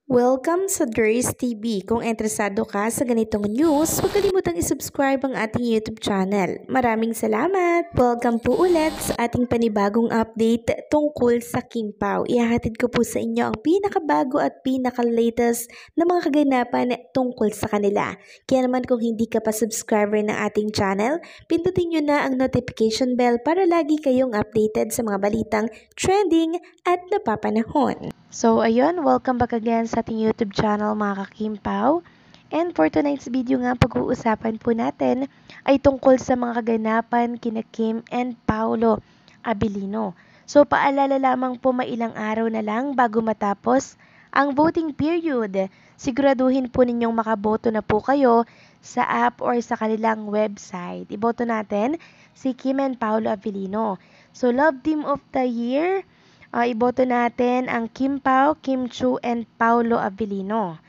Welcome sa Durs TV. Kung interesado ka sa ganitong news, huwag kalimutang isubscribe ang ating YouTube channel. Maraming salamat! Welcome po ulit sa ating panibagong update tungkol sa Kim Pao. Ihahatid ko po sa inyo ang pinakabago at pinaka-latest na mga kaganapan tungkol sa kanila. Kaya naman kung hindi ka pa subscriber ng ating channel, pindutin nyo na ang notification bell para lagi kayong updated sa mga balitang trending at napapanahon. So, ayun, welcome back again sa ating YouTube channel mga ka-Kimpaw. And for tonight's video nga, pag-uusapan po natin ay tungkol sa mga kaganapan kina Kim and Paolo Abilino. So, paalala lamang po mailang araw na lang bago matapos ang voting period. Siguraduhin po ninyong makaboto na po kayo sa app or sa kanilang website. Iboto natin si Kim and Paolo Abilino. So, Love Team of the Year, iboto natin ang Kim Pao, Kim Chu, and Paolo Abilino.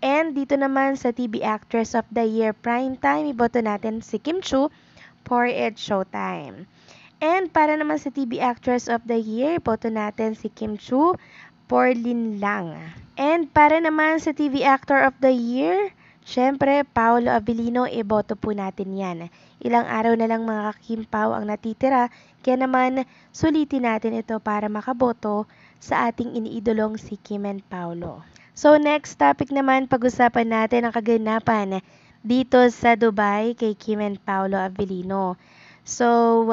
And dito naman sa TV Actress of the Year Primetime, iboto natin si Kim Chu for It's Showtime. And para naman sa TV Actress of the Year, iboto natin si Kim Chu for Linlang. And para naman sa TV Actor of the Year, syempre, Paolo Abilino, iboto po natin yan. Ilang araw na lang mga kakimpaw ang natitira, kaya naman sulitin natin ito para makaboto sa ating iniidolong si Kim and Paolo. So next topic naman, pag-usapan natin ang kaganapan dito sa Dubai kay Kim and Paolo Abilino. So,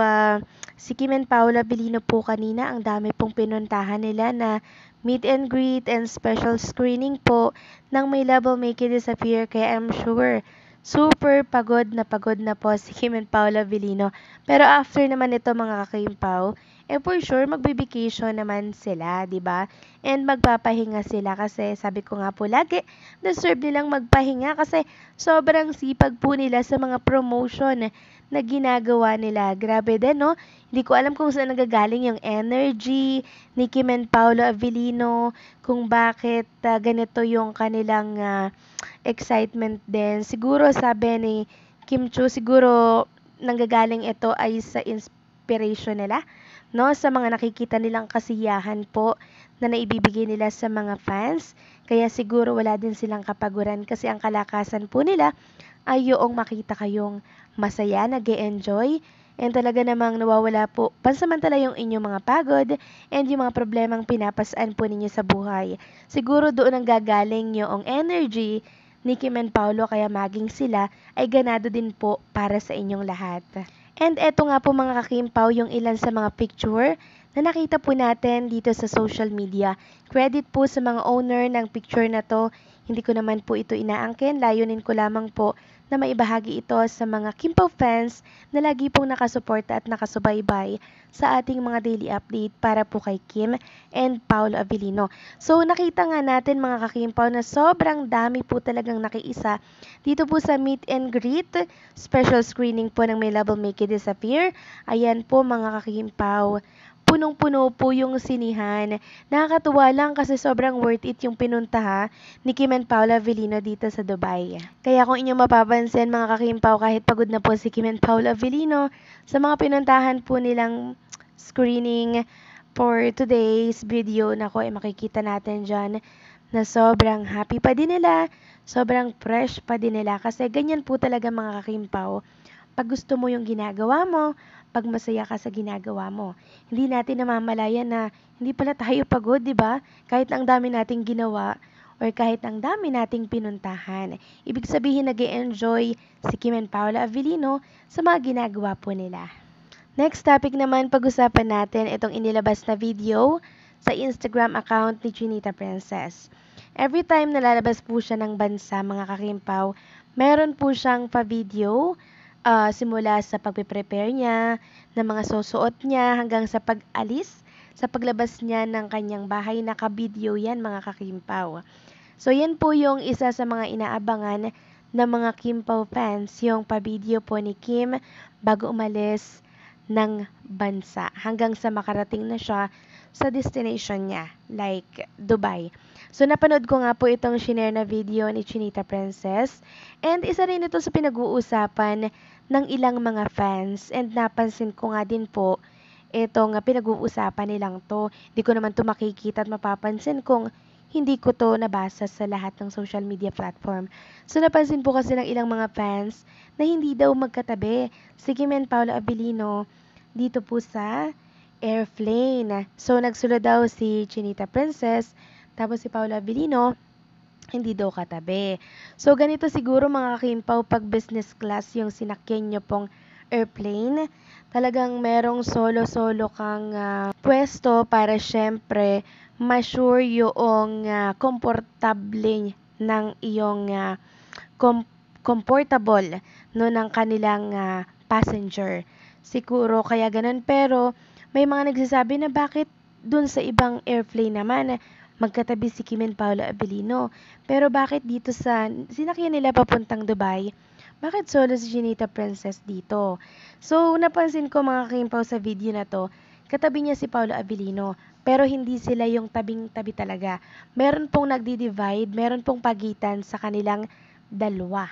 si Kim and Paolo Abilino po kanina, ang dami pong pinuntahan nila na meet and greet and special screening po ng My Love Will Make You Disappear, kaya I'm sure super pagod na po si Kim and Paolo Abilino. Pero after naman ito mga kakimpaw, for sure magbe-vacation naman sila, 'di ba? And magpapahinga sila kasi sabi ko nga po lagi, deserve nilang magpahinga kasi sobrang sipag po nila sa mga promotion na ginagawa nila. Grabe din, no? Hindi ko alam kung saan nagagaling yung energy ni Kim and Paolo Abilino, kung bakit ganito yung kanilang excitement din. Siguro sabi ni Kim Chu, siguro nanggagaling ito ay sa inspiration nila, no? Sa mga nakikita nilang kasiyahan po na naibibigay nila sa mga fans. Kaya siguro wala din silang kapaguran kasi ang kalakasan po nila ay yung makita kayong masaya, nag-e-enjoy, and talaga namang nawawala po pansamantala yung inyong mga pagod and yung mga problemang pinapasaan po ninyo sa buhay. Siguro doon ang gagaling yung energy ni Kim and Paolo, kaya maging sila ay ganado din po para sa inyong lahat. And eto nga po mga kakimpaw yung ilan sa mga picture na nakita po natin dito sa social media. Credit po sa mga owner ng picture na to. Hindi ko naman po ito inaangkin. Layunin ko lamang po na maibahagi ito sa mga Kimpaw fans na lagi pong nakasuporta at nakasubaybay sa ating mga daily update para po kay Kim and Paolo Abilino. So nakita nga natin mga kakimpaw na sobrang dami po talagang nakiisa dito po sa meet and greet, special screening po ng My Love Will Make You Disappear. Ayan po mga kakimpaw, punong-puno po yung sinihan. Nakakatuwa lang kasi sobrang worth it yung pinuntaha ni Kim and Paolo Abilino dito sa Dubai. Kaya kung inyong mapapansin mga kakimpaw, kahit pagod na po si Kim and Paolo Abilino sa mga pinuntahan po nilang screening for today's video, nako ay makikita natin dyan na sobrang happy pa din nila, sobrang fresh pa din nila kasi ganyan po talaga mga kakimpaw. Pag gusto mo yung ginagawa mo, pag masaya ka sa ginagawa mo, hindi natin namamalayan na hindi pala tayo pagod, di ba? Kahit ang dami nating ginawa or kahit ang dami nating pinuntahan. Ibig sabihin nag-e-enjoy si Kim and Paolo Abilino sa mga ginagawa po nila. Next topic naman, pag-usapan natin itong inilabas na video sa Instagram account ni Chinita Princess. Every time nalalabas po siya ng bansa mga kakimpaw, meron po siyang pa-video simula sa pagpe-prepare niya, ng mga susuot niya, hanggang sa pag-alis, sa paglabas niya ng kanyang bahay, naka-video yan mga kakimpaw. So yan po yung isa sa mga inaabangan ng mga Kimpaw fans, yung pa-video po ni Kim bago umalis ng bansa, hanggang sa makarating na siya sa destination niya, like Dubai. So, napanood ko nga po itong shinare na video ni Chinita Princess. And isa rin ito sa pinag-uusapan ng ilang mga fans. And napansin ko nga din po, itong pinag-uusapan nilang to. Di ko naman to makikita at mapapansin kung hindi ko to nabasa sa lahat ng social media platform. So napansin po kasi ng ilang mga fans na hindi daw magkatabi si Kim and Paolo Abilino dito po sa airplane. So nagsulod daw si Chinita Princess, tapos si Paolo Abilino hindi daw katabi. So, ganito siguro mga kakimpaw pag business class yung sinakyan nyo pong airplane. Talagang merong solo-solo kang pwesto para syempre ma-sure yung komportable ng iyong comfortable no, ng kanilang passenger. Siguro kaya ganun, pero may mga nagsasabi na bakit dun sa ibang airplane naman magkatabi si Kim and Paolo Abilino. Pero bakit dito sa sinakyan nila papuntang Dubai, bakit solo si Chinita Princess dito? So, napansin ko mga kimpaw sa video na to, katabi niya si Paolo Abilino, pero hindi sila yung tabing-tabi talaga. Meron pong nagdi-divide, meron pong pagitan sa kanilang dalawa.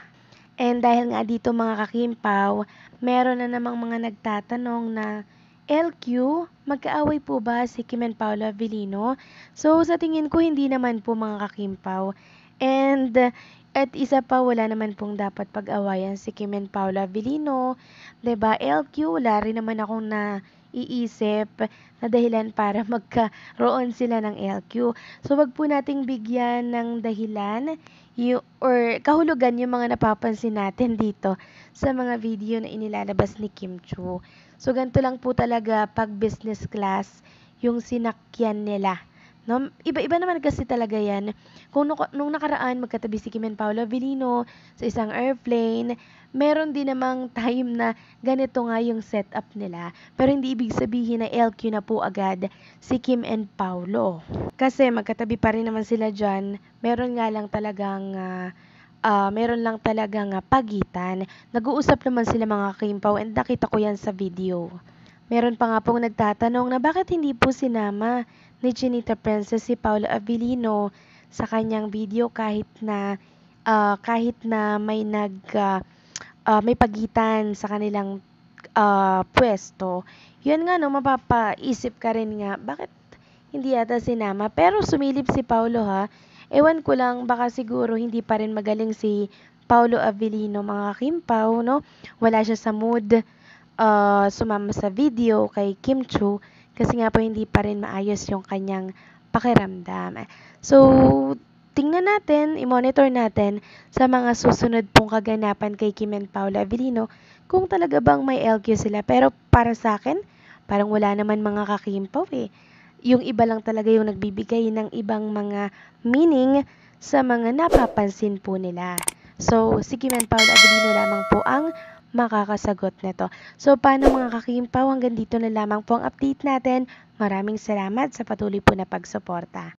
And dahil nga dito mga kakimpaw, meron na namang mga nagtatanong na LQ, magkaaway po ba si Kim and Paolo Abilino? So sa tingin ko hindi naman po mga kakimpaw. And at isa pa, wala naman pong dapat pag-awayan si Kim and Paolo Abilino. 'Di ba? LQ, wala rin naman akong naiisip na dahilan para magkaroon sila ng LQ. So wag po nating bigyan ng dahilan or kahulugan yung mga napapansin natin dito sa mga video na inilalabas ni Kim Chu. So, ganito lang po talaga pag business class yung sinakyan nila. No? Iba-iba naman kasi talaga yan. Kung nung nakaraan magkatabi si Kim and Paolo Abilino sa isang airplane, meron din namang time na ganito nga yung setup nila. Pero hindi ibig sabihin na LQ na po agad si Kim and Paolo. Kasi magkatabi pa rin naman sila dyan. Meron lang talagang pagitan. Nag-uusap naman sila mga kimpaw, and nakita ko yan sa video. Meron pa nga pong nagtatanong na bakit hindi po sinama ni Chinita Princess si Paolo Abilino sa kanyang video kahit na may pagitan sa kanilang pwesto. Yun nga no, mapapaisip ka rin nga, bakit hindi yata sinama? Pero sumilip si Paolo ha. Ewan ko lang, baka siguro hindi pa rin magaling si Paolo Abilino mga kimpaw, no? Wala siya sa mood sumama sa video kay Kim Chu kasi nga po hindi pa rin maayos yung kanyang pakiramdam. So, tingnan natin, i-monitor natin sa mga susunod pong kaganapan kay Kim and Paolo Abilino kung talaga bang may LQ sila. Pero para sa akin, parang wala naman mga kakimpaw eh. Yung iba lang talaga yung nagbibigay ng ibang mga meaning sa mga napapansin po nila. So, si Kim and Paolo Abilino lamang po ang makakasagot nito. So, paano mga kakimpaw? Hanggang dito na lamang po ang update natin. Maraming salamat sa patuloy po na pagsuporta.